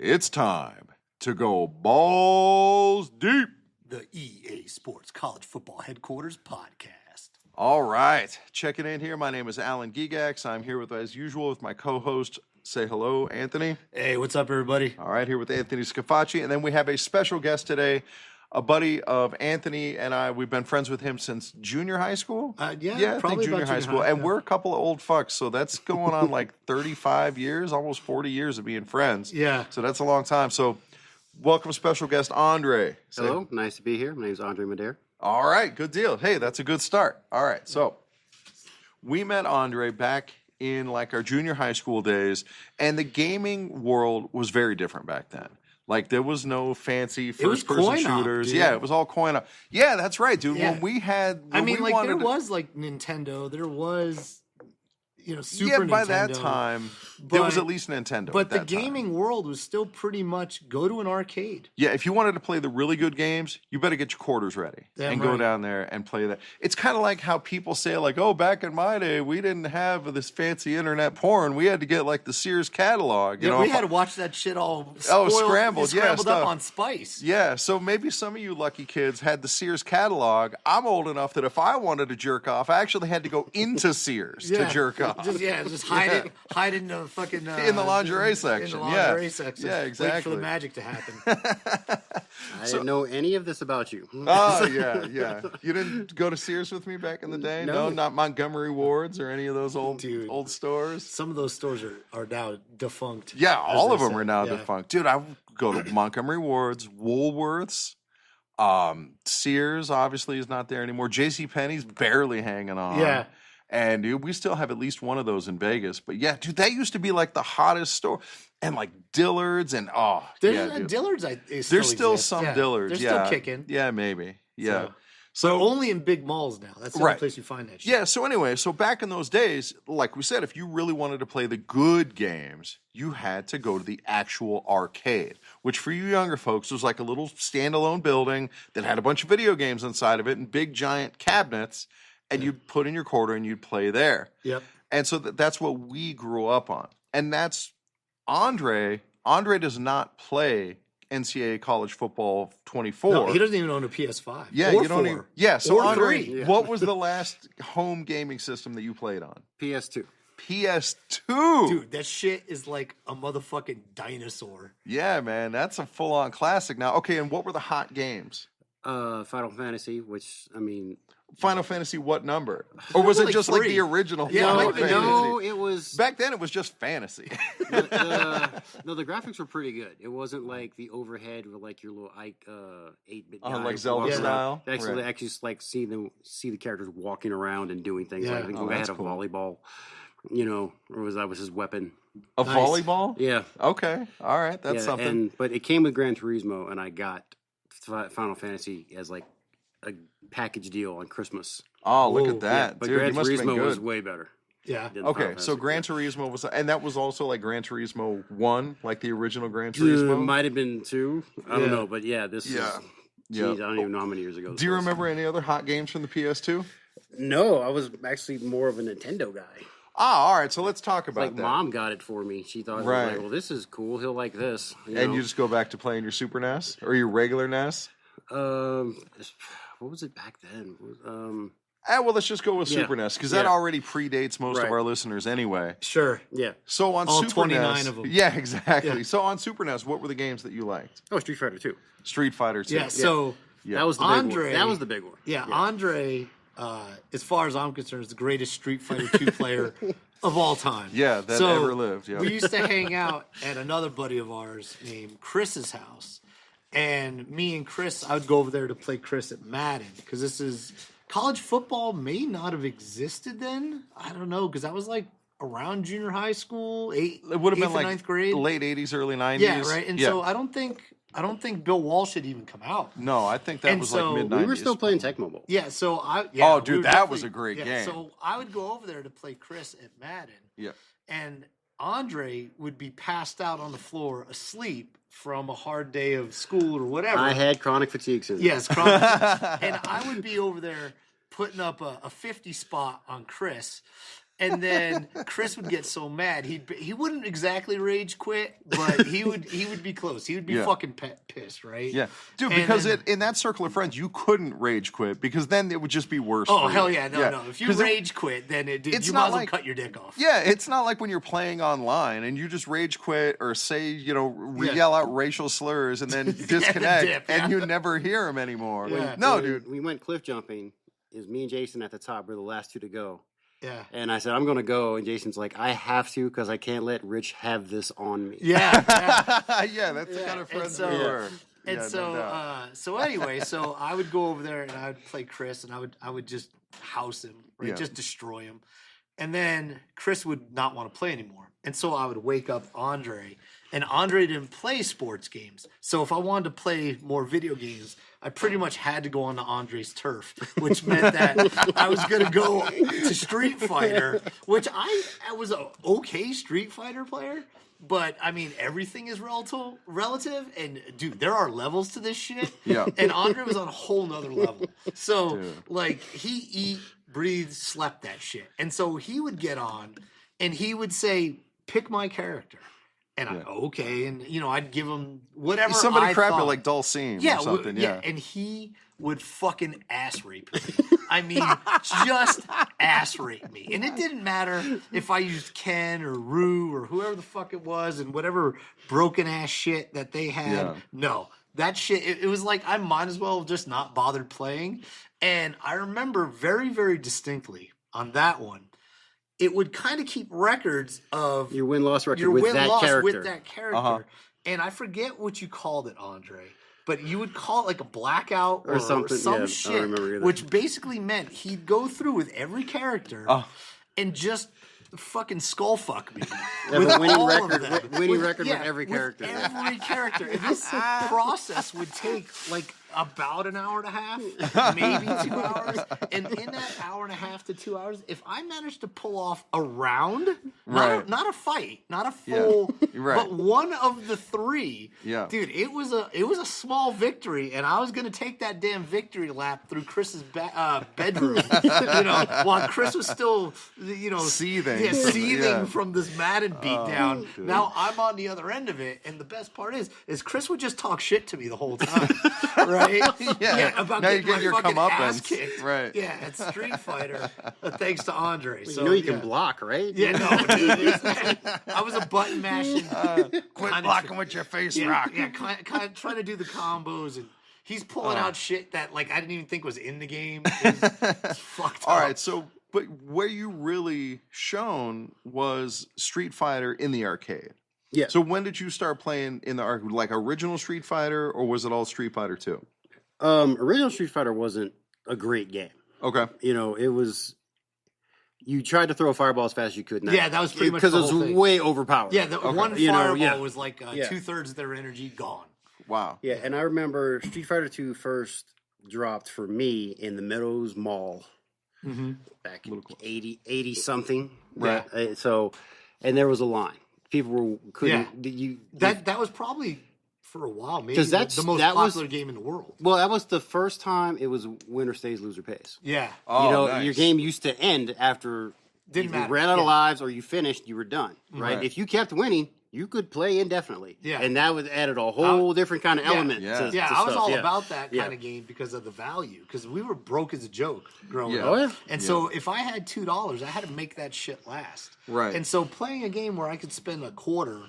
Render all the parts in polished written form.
It's time to go balls deep. The EA Sports College Football Headquarters podcast. All right, checking in here. My name is Alan Gigax. I'm here as usual with my co-host. Say hello, Anthony. Hey, what's up, everybody? All right, here with Anthony Scafacci. And then we have a special guest today, a buddy of Anthony and I. We've been friends with him since junior high school. Yeah, I probably think junior high school. And we're a couple of old fucks, so that's going on like 35 years, almost 40 years of being friends. Yeah. So that's a long time. So welcome special guest Andre. Hello, nice to be here. My name is Andre Madere. All right, good deal. Hey, that's a good start. All right, so we met Andre back in like our junior high school days, and the gaming world was very different back then. Like there was no fancy first-person shooters. Yeah, it was all coin op. Yeah, that's right, dude. Yeah. When we had, there was like Nintendo. There was, Super Nintendo. By that time, there was at least Nintendo. But the gaming world was still pretty much go to an arcade. Yeah, if you wanted to play the really good games, you better get your quarters ready go down there and play that. It's kind of like how people say, like, oh, back in my day, we didn't have this fancy internet porn. We had to get like the Sears catalog. We had to watch that shit all scrambled up on Spice. Yeah, so maybe some of you lucky kids had the Sears catalog. I'm old enough that if I wanted to jerk off, I actually had to go into Sears to jerk off. Just hide in the fucking in the lingerie section. In the lingerie section. Yeah, exactly. Wait for the magic to happen. I didn't know any of this about you. Oh yeah. You didn't go to Sears with me back in the day? No, not Montgomery Wards or any of those old stores. Some of those stores are now defunct. Yeah, all of them are now defunct. Dude, I would go to Montgomery Wards, Woolworths. Sears obviously is not there anymore. JCPenney's barely hanging on. Yeah. And dude, we still have at least one of those in Vegas. But yeah, dude, that used to be like the hottest store. And like Dillard's and Dillard's there's still some Dillard's. They're still kicking. Yeah, maybe. Yeah. So only in big malls now. That's the only place you find that shit. Yeah, so anyway, back in those days, like we said, if you really wanted to play the good games, you had to go to the actual arcade, which for you younger folks was like a little standalone building that had a bunch of video games inside of it and big giant cabinets. And you'd put in your quarter and you'd play there. Yep. And so that's what we grew up on. And that's Andre. Andre does not play NCAA College Football 24. No, he doesn't even own a PS5. Yeah, or you don't 4. even. Yeah, so or Andre, 3. What was the last home gaming system that you played on? PS2. PS2. Dude, that shit is like a motherfucking dinosaur. Yeah, man, that's a full-on classic now. Okay, and what were the hot games? Final Fantasy, which, I mean... Final Fantasy, what number? Or was it just 3. Like the original Final Fantasy? No, it was... Back then, it was just fantasy. No, the graphics were pretty good. It wasn't like the overhead with like your little 8-bit guys. Like Zelda style? Actually, just like see the characters walking around and doing things. Yeah. Like, I think I had a volleyball, or that was his weapon. A volleyball? Yeah. Okay. All right. That's something. But it came with Gran Turismo, and I got Final Fantasy as like a package deal on Christmas. Oh, look at that. Yeah, but dude, Gran Turismo was way better. Yeah. Okay, so Gran Turismo was, and that was also like Gran Turismo 1, like the original Gran Turismo? Might have been 2. I don't know, but this is, I don't even know how many years ago. Do you remember any other hot games from the PS2? No, I was actually more of a Nintendo guy. All right, so let's talk about that. Mom got it for me. She thought, well, this is cool. He'll like this. You just go back to playing your Super NES or your regular NES? What was it back then? Well, let's just go with Super NES because that already predates most of our listeners anyway. Sure. Yeah. So on all Super 29 NES, of them. Yeah, exactly. Yeah. So on Super NES, what were the games that you liked? Oh, Street Fighter 2. Street Fighter 2. Yeah. So that was the big one. That was the big one. Yeah. Andre, as far as I'm concerned, is the greatest Street Fighter 2 player of all time. Yeah, that ever lived. Yeah. We used to hang out at another buddy of ours named Chris's house. And me and Chris, I would go over there to play Chris at Madden because college football may not have existed then. I don't know because that was like around junior high school, it would have been like 9th grade, late 80s, early 90s. Yeah, right. And so I don't think Bill Walsh had even come out. No, I think that was like mid 90s. We were still playing Tecmo Bowl. Yeah, so that was a great game. So I would go over there to play Chris at Madden. Yeah, and Andre would be passed out on the floor asleep from a hard day of school or whatever. I had chronic fatigue syndrome. Yes, chronic fatigue. And I would be over there putting up a 50 spot on Chris. And then Chris would get so mad he wouldn't exactly rage quit, but he would be close. He would be fucking pissed, right? Yeah, dude. And Because then, in that circle of friends, you couldn't rage quit because then it would just be worse. oh for hell you. yeah, no. If you rage quit, then you might as well cut your dick off. Yeah, it's not like when you're playing online and you just rage quit or say yell out racial slurs and then disconnect dip, and you never hear them anymore. Yeah. No, When dude. we went cliff jumping. It was me and Jason at the top. We're the last two to go. Yeah. And I said, I'm going to go. And Jason's like, I have to because I can't let Rich have this on me. Yeah. Yeah, that's the kind of friends we so- were. And Yeah, so, no doubt. so anyway, so I would go over there and I would play Chris, and I would just house him, right? Yeah. Just destroy him. And then Chris would not want to play anymore, and so I would wake up Andre, and Andre didn't play sports games. So if I wanted to play more video games, I pretty much had to go onto Andre's turf, which meant that I was going to go to Street Fighter, which I was an okay Street Fighter player. But I mean, everything is relative, and dude, there are levels to this shit. Yeah. And Andre was on a whole nother level. So Dude. like he eat, breathe, slept that shit. And so he would get on, and he would say, "Pick my character." And I okay, and I'd give him whatever. Somebody I crap it thought. like Dulcine Yeah, or something. Yeah. and he would fucking ass rape me. I mean, just ass rape me. And it didn't matter if I used Ken or Rue or whoever the fuck it was and whatever broken ass shit that they had. Yeah. No, that shit, it was like I might as well have just not bothered playing. And I remember very, very distinctly on that one, it would kind of keep records of Your win-loss record your with win that loss character. with that character. Uh-huh. And I forget what you called it, Andre, but you would call it like a blackout or something, some yeah, I shit, remember that. which basically meant he'd go through with every character and just fucking skull fuck me. Have a winning all of record, them. winning record with every character. Every character. And this process would take like about an hour and a half, maybe 2 hours. And in that hour and a half to 2 hours, if I managed to pull off a round, Right. not a fight, not a full, Right. but one of the three, Yeah. dude, it was a small victory, and I was gonna take that damn victory lap through Chris's bedroom, while Chris was still, Seething. yeah, seething Yeah. from this Madden beatdown. Now I'm on the other end of it, and the best part is Chris would just talk shit to me the whole time, right? Yeah. About Now getting you're my getting your fucking ass comeuppance. kicked, Right. Yeah, at Street Fighter, thanks to Andre. So You know you yeah. can block, right? Yeah, no, dude, I was a button mashing. Quit blocking with your face, Rock. Yeah, kind of trying to do the combos, and he's pulling out shit that like I didn't even think was in the game. It's fucked up. All right, so but where you really shone was Street Fighter in the arcade. Yeah. So when did you start playing in the arcade, like original Street Fighter, or was it all Street Fighter 2? Original Street Fighter wasn't a great game. Okay. It was. You tried to throw a fireball as fast as you could. Yeah, that was pretty much because the it was whole thing. way overpowered. Yeah, the one You know, fireball yeah. was like Yeah. 2/3 of their energy gone. Wow. Yeah, and I remember Street Fighter 2 first dropped for me in the Meadows Mall back in 80 something. Right. And there was a line. People couldn't. That was probably for a while, maybe 'Cause the most that was- popular game in the world. Well, that was the first time it was winner stays, loser pays. Yeah, Oh, nice. Your game used to end after Didn't you matter. ran out of Yeah. lives or you finished, you were done. Right? Right. If you kept winning, you could play indefinitely. Yeah. And that would added a whole different kind of element. Yeah. To, yeah, to I was stuff. all Yeah. about that Yeah. kind of game because of the value. Because we were broke as a joke growing Yeah. up. Oh, yeah. And so if I had $2, I had to make that shit last. Right. And so playing a game where I could spend a quarter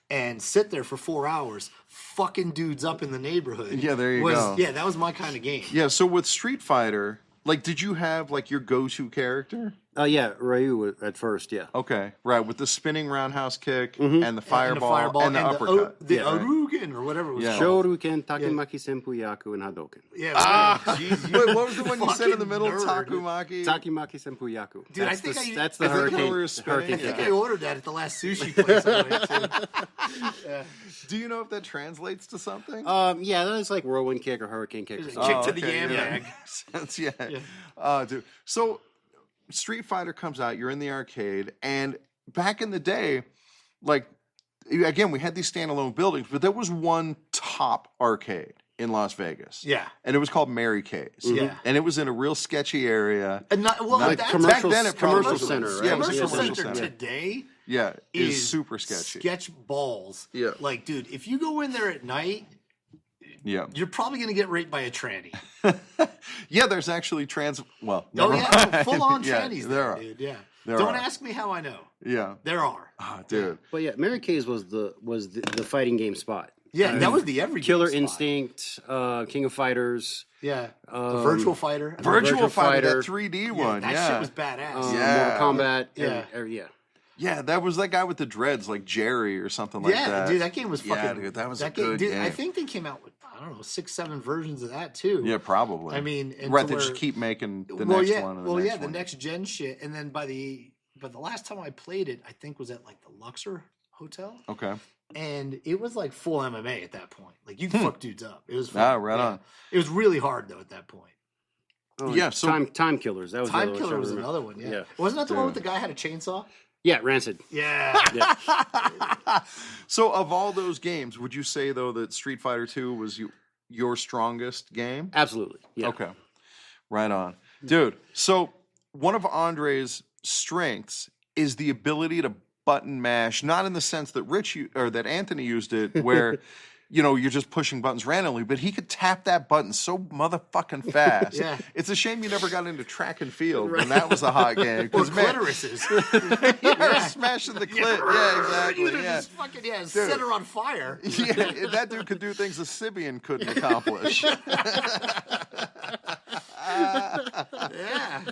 and sit there for 4 hours, fucking dudes up in the neighborhood. Yeah, there you was, go. Yeah, that was my kind of game. Yeah, so with Street Fighter, like, did you have, like, your go-to character? Yeah, Ryu at first, yeah. Okay, right, with the spinning roundhouse kick and the fireball and the and uppercut. the Yeah, right? Arugan or whatever it was Yeah. called. Shoryuken, Takemaki Senpu Yaku, and Hadoken. Yeah, Wait, what was the one you said in the Fucking middle? nerd. Takumaki? Takemaki Senpu Yaku. Dude, I that's think the, I- that's the I think hurricane. when we were spinning, hurricane I think kick. I ordered that at the last sushi place I went to. Do you know if that translates to something? Yeah, that is like whirlwind kick or hurricane kick. Or Kick something. to the okay, yam yeah. bag. Sense, yeah. Dude. So Street Fighter comes out, you're in the arcade, and back in the day, like, again, we had these standalone buildings, but there was one top arcade. in Las Vegas. Yeah. And it was called Mary Kay's. Yeah. And it was in a real sketchy area. And Like that's commercial, back then it commercial probably center, was. right? Yeah, it was a commercial commercial center center. today Yeah, it is is super sketchy. sketch balls. Yeah. Like, dude, if you go in there at night, Yeah. you're probably going to get raped by a tranny. Yeah, there's actually Oh, never yeah. mind. Full on Yeah, trannies there there, are. dude. Yeah. There Don't are. ask me how I know. Yeah. There are. Oh, dude. But yeah, Mary Kay's was the fighting game spot. Yeah, that was the every Killer spot. Instinct, King of Fighters, Yeah. The Virtual Fighter. Virtual Fighter, that Fighter. 3D one. That Yeah. shit was badass. Yeah. Mortal Kombat. Yeah. Yeah. Yeah, that was that guy with the dreads, like Jerry or something like Yeah, that. dude, that game was fucking. Yeah, dude, that was a good dude, game. I think they came out with 6, 7 versions of that too. Yeah, probably. I mean, and right, to they where- just keep making the well, next yeah, one. And well, the yeah, next the one. next gen shit, and then but the last time I played it, I think was at like the Luxor Hotel, Okay. and it was like full MMA at that point. Like you could fuck dudes up. It was Ah, fun. right on. It was really hard though at that point. Oh, Yeah, so- Time Killers. That was the Time other Killer one. was another one. Yeah, Yeah. wasn't that the one Dude. with the guy had a chainsaw? Yeah, Rancid. Yeah. So, of all those games, would you say though that Street Fighter 2 was your strongest game? Absolutely. Yeah. Okay. Right on. Dude, so one of Andre's strengths is the ability to button mash, not in the sense that that Anthony used it, where you're just pushing buttons randomly, but he could tap that button so motherfucking fast. Yeah. It's a shame you never got into track and field when that was a hot game. Or 'cause, man, clitorises. yeah, smashing the clit. Yeah, exactly. You Yeah. just fucking set her on fire. Yeah, that dude could do things a Sibian couldn't accomplish. Yeah.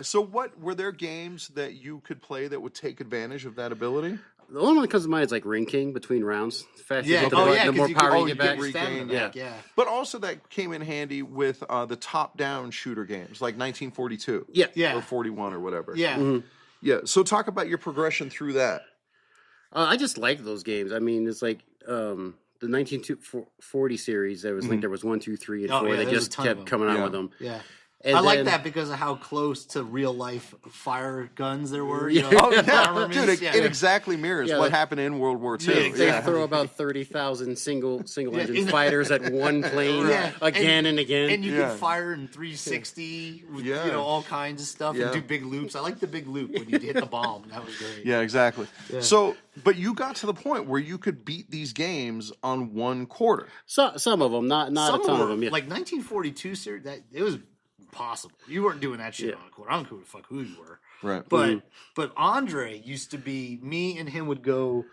So, what were there games that you could play that would take advantage of that ability? The only one that comes to mind is like Ring King between rounds. The faster Yeah. you hit the Oh, button, yeah. the 'cause more you power could- you get back. regain, back. Yeah. But also that came in handy with the top-down shooter games, like 1942, Yeah. Yeah. or 41 or whatever. Yeah. Yeah. So, talk about your progression through that. I just like those games. I mean, it's like the 1940 series. There was there was 1, 2, 3, and Oh, 4. yeah, They there's a just ton of kept them. coming out Yeah. with them. Yeah. And I like then- that because of how close to real life fire guns there were. You know, Oh, yeah. armaments. Dude, it Yeah. exactly mirrors Yeah, what like- happened in World War II. Yeah, They exactly. throw about 30,000 single engine in- fighters at one plane Yeah, again and again. And you Yeah. could fire in 360 with Yeah. all kinds of stuff Yeah. and do big loops. I like the big loop when you hit the bomb. That was great. Yeah, exactly. So, but you got to the point where you could beat these games on one quarter. Some of them, not Some a ton were, of them. Yeah. like 1942 series, that it was possible. You weren't doing that shit Yeah. on a quarter. I don't give a fuck who you were. Right. But Andre used to be, me and him would go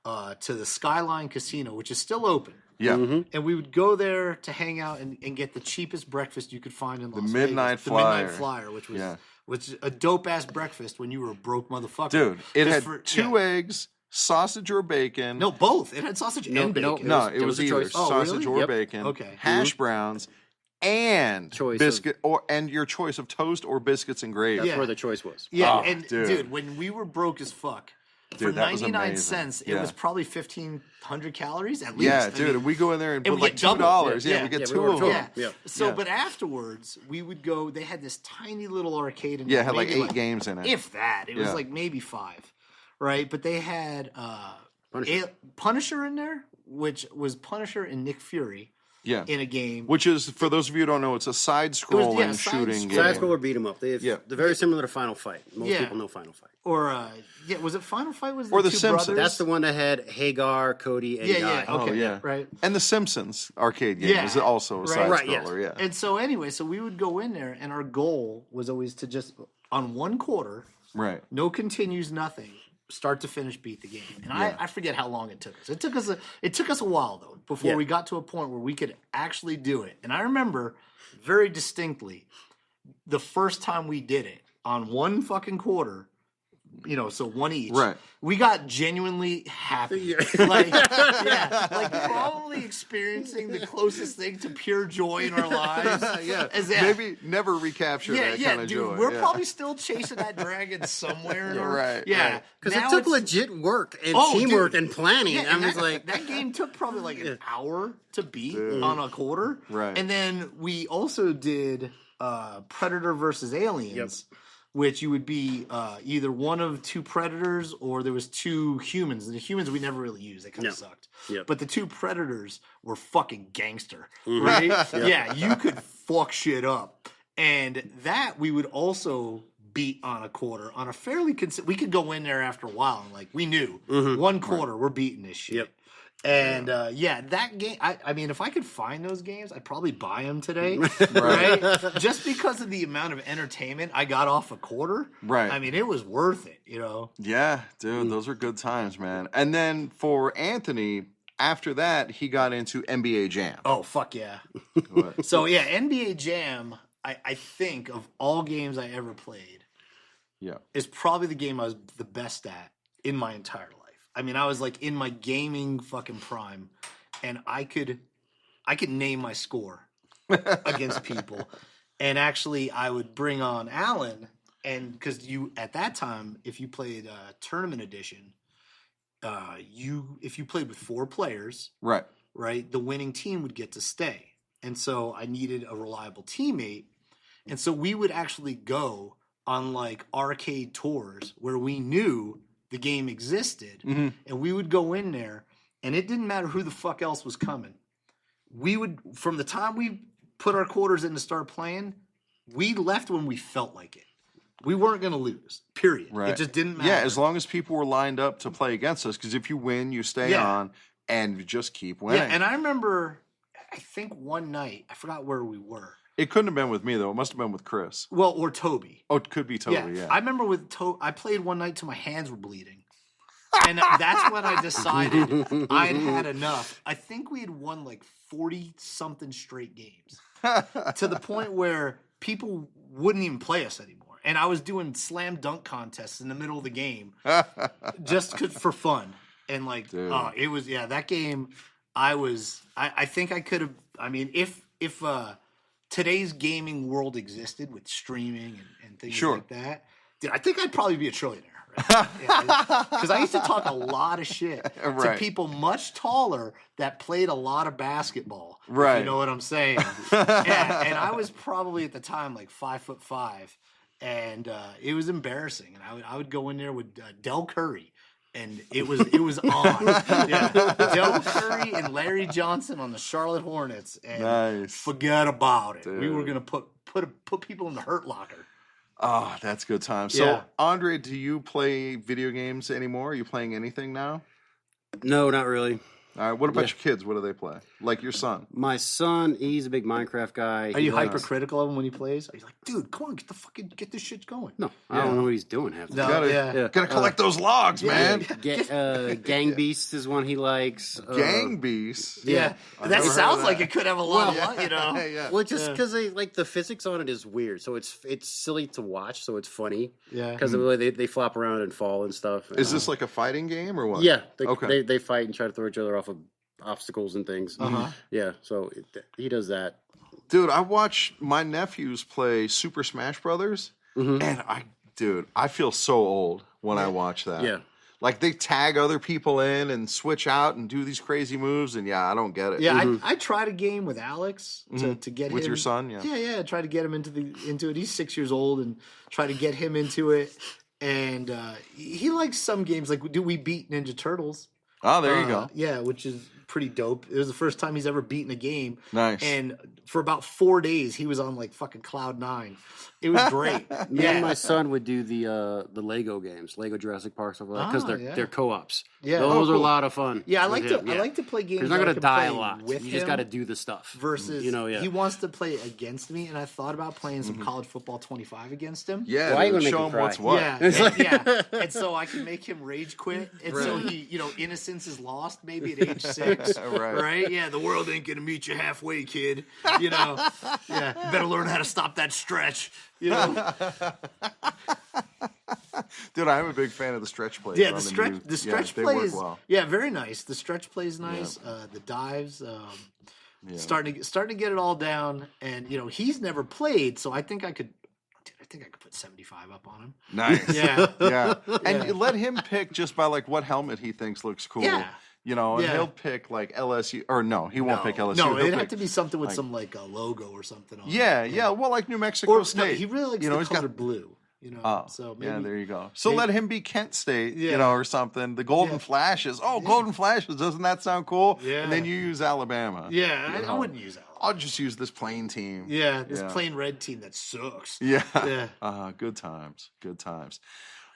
to the Skyline Casino, which is still open. Yeah. And we would go there to hang out and get the cheapest breakfast you could find in Las Midnight Vegas. Flyer. The Midnight Flyer, which was Yeah. a dope ass breakfast when you were a broke motherfucker. Dude, it 'Cause had two eggs, sausage or bacon. No, both. It had sausage and bacon. No, it There was was a either choice. Oh, sausage really? or Yep. bacon. Okay. Hash browns and Choice biscuit and your choice of toast or biscuits and gravy. That's Yeah. where the choice was. Yeah, Oh, and dude. dude, when we were broke as fuck, for Dude, that was 99 amazing. cents, it Yeah. was probably 1,500 calories at least. Yeah, I dude, mean, we go in there and and put we like get double. $2. Yeah, Yeah. we get Yeah, we two ordered of them. yeah. Yeah. So, Yeah. but afterwards, we would go. They had this tiny little arcade, and Yeah, it had like maybe 8 games in it. if that. It was Yeah. like maybe 5, right? But they had Punisher. Punisher in there, which was Punisher and Nick Fury Yeah. in a game. Which is, for those of you who don't know, it's a side-scrolling yeah, shooting side-scroll. game. Side scroller beat 'em up. They're very similar to Final Fight. Most Yeah. people know Final Fight. Or was it Final Fight? Was Or The two Simpsons. brothers? That's the one that had Hagar, Cody, and Yeah, Guy. yeah. Okay, Oh, yeah. right. And the Simpsons arcade game Yeah. is also a Right. side-scroller, Right, yes. yeah. And so anyway, so we would go in there, and our goal was always to just on one quarter, Right. no continues, nothing, start to finish, beat the game. And I forget how long it took us. It took us a while though before Yeah. we got to a point where we could actually do it. And I remember very distinctly the first time we did it on one fucking quarter. So one each. Right. We got genuinely happy. Yeah. Like probably experiencing the closest thing to pure joy in our lives. Yeah. As that- Maybe never recapture that kind of dude. joy. We're yeah. probably still chasing that dragon somewhere. In our, Right, Yeah. right. Because it Now took it's- legit work and Oh, teamwork dude. and planning. Yeah, I and was that, like, that game took probably like an hour to beat Dude. on a quarter. Right. And then we also did Predator versus Aliens. which you would be either one of two predators or there was two humans. The humans we never really used; they kind of sucked. Yep. But the two predators were fucking gangster, right? Yeah, you could fuck shit up, and that we would also beat on a quarter on a fairly we could go in there after a while and like we knew 1 quarter we're beating this shit. Yep. And that game, I mean, if I could find those games, I'd probably buy them today, right? Just because of the amount of entertainment I got off a quarter. Right. I mean, it was worth it, you know? Yeah, dude, those were good times, man. And then for Anthony, after that, he got into NBA Jam. Oh, fuck yeah. So, yeah, NBA Jam, I think of all games I ever played, is probably the game I was the best at in my entire life. I mean, I was like in my gaming fucking prime, and I could name my score against people. And actually, I would bring on Alan, and because at that time, if you played Tournament Edition, if you played with 4 players, right, the winning team would get to stay. And so I needed a reliable teammate, and so we would actually go on like arcade tours where we knew the game existed, and we would go in there, and it didn't matter who the fuck else was coming. We would, from the time we put our quarters in to start playing, we left when we felt like it. We weren't going to lose, period. Right. It just didn't matter. Yeah, as long as people were lined up to play against us, because if you win, you stay on, and you just keep winning. Yeah, and I remember, I think one night, I forgot where we were. It couldn't have been with me, though. It must have been with Chris. Well, or Toby. Oh, it could be Toby, yeah. I remember with Toby, I played one night till my hands were bleeding. And that's when I decided I had enough. I think we had won like 40-something straight games. To the point where people wouldn't even play us anymore. And I was doing slam dunk contests in the middle of the game. Just for fun. And like, it was, that game, I think I could have, I mean, if today's gaming world existed with streaming and things like that, dude, I think I'd probably be a trillionaire. Because I used to talk a lot of shit to people much taller that played a lot of basketball. Right. You know what I'm saying? And I was probably at the time like 5'5", and it was embarrassing. And I would go in there with Del Curry. And it was on. Del Curry and Larry Johnson on the Charlotte Hornets, and forget about it. Dude. We were gonna put people in the Hurt Locker. Oh, that's good time. So, Andre, do you play video games anymore? Are you playing anything now? No, not really. All right. What about your kids? What do they play? Like your son? My son, he's a big Minecraft guy. Are you hypercritical of him when he plays? Are you like, dude, come on, get this shit going? No, I don't know what he's doing half the time. Gotta collect those logs, man. Gang Beasts is one he likes. Gang Beasts? Yeah. That sounds like it could have a lot of fun, you know? Well, just because the physics on it is weird. So it's silly to watch, so it's funny. Yeah. Because of the way they flop around and fall and stuff. Is this like a fighting game or what? Yeah. They fight and try to throw each other off of obstacles and things. Yeah, so he does that. Dude, I watch my nephews play Super Smash Brothers, and I feel so old when I watch that. Yeah. Like, they tag other people in and switch out and do these crazy moves, and I don't get it. Yeah, I tried a game with Alex to get him. With your son, Yeah, try to get him into it. He's 6 years old, and try to get him into it. And he likes some games. Like, we beat Ninja Turtles. Oh, there you go. Yeah, which is pretty dope. It was the first time he's ever beaten a game. Nice. And for about 4 days, he was on like fucking cloud 9. It was great. Me and my son would do the Lego games, Lego Jurassic Park stuff like that, because they're co-ops. Yeah, those are a lot of fun. Yeah, I like to play games. He's not going to die a lot. You just got to do the stuff. Versus, he wants to play against me, and I thought about playing some college football 25 against him. Yeah, why you show him what's what. Yeah, and so I can make him rage quit, and so he, innocence is lost maybe at age 6. Right? Yeah, the world ain't gonna meet you halfway, kid. You better learn how to stop that stretch. Dude, I'm a big fan of the stretch plays. Yeah, the stretch plays. Well. Yeah, very nice. The stretch plays nice. Yeah. The dives. Starting to get it all down, and he's never played, so I think I could put 75 up on him. Nice. Yeah. And you let him pick just by like what helmet he thinks looks cool. Yeah. And he'll pick like LSU, or no, he won't pick LSU. No, it'd have to be something with some like a logo or something on it. Yeah. Well, like New Mexico State. No, he really likes the color blue. You know, Oh, so maybe, yeah, there you go. So maybe- let him be Kent State, you Yeah. know, or something. The Golden Yeah. Flashes. Oh, Golden Flashes. Doesn't that sound cool? Yeah. And then you use Alabama. Yeah, You I know. wouldn't use Alabama. I'll just use this plain team. Yeah, this plain red team that sucks. Yeah. Yeah. Good times. Good times.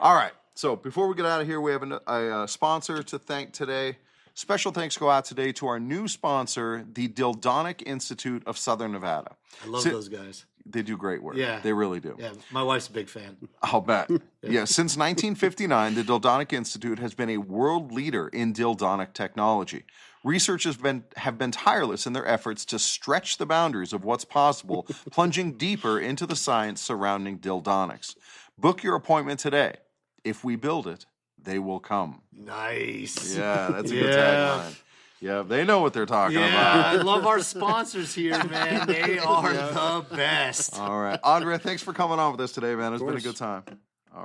All right. So before we get out of here, we have a sponsor to thank today. Special thanks go out today to our new sponsor, the Dildonic Institute of Southern Nevada. I love those guys. They do great work. Yeah. They really do. Yeah, my wife's a big fan. I'll bet. Yeah, since 1959, the Dildonic Institute has been a world leader in dildonic technology. Researchers have been tireless in their efforts to stretch the boundaries of what's possible, plunging deeper into the science surrounding dildonics. Book your appointment today. If we build it, they will come. Nice. Yeah, that's a good tagline. Yeah, they know what they're talking about. I love our sponsors here, man. They are the best. All right. Andre, thanks for coming on with us today, man. It's been a good time.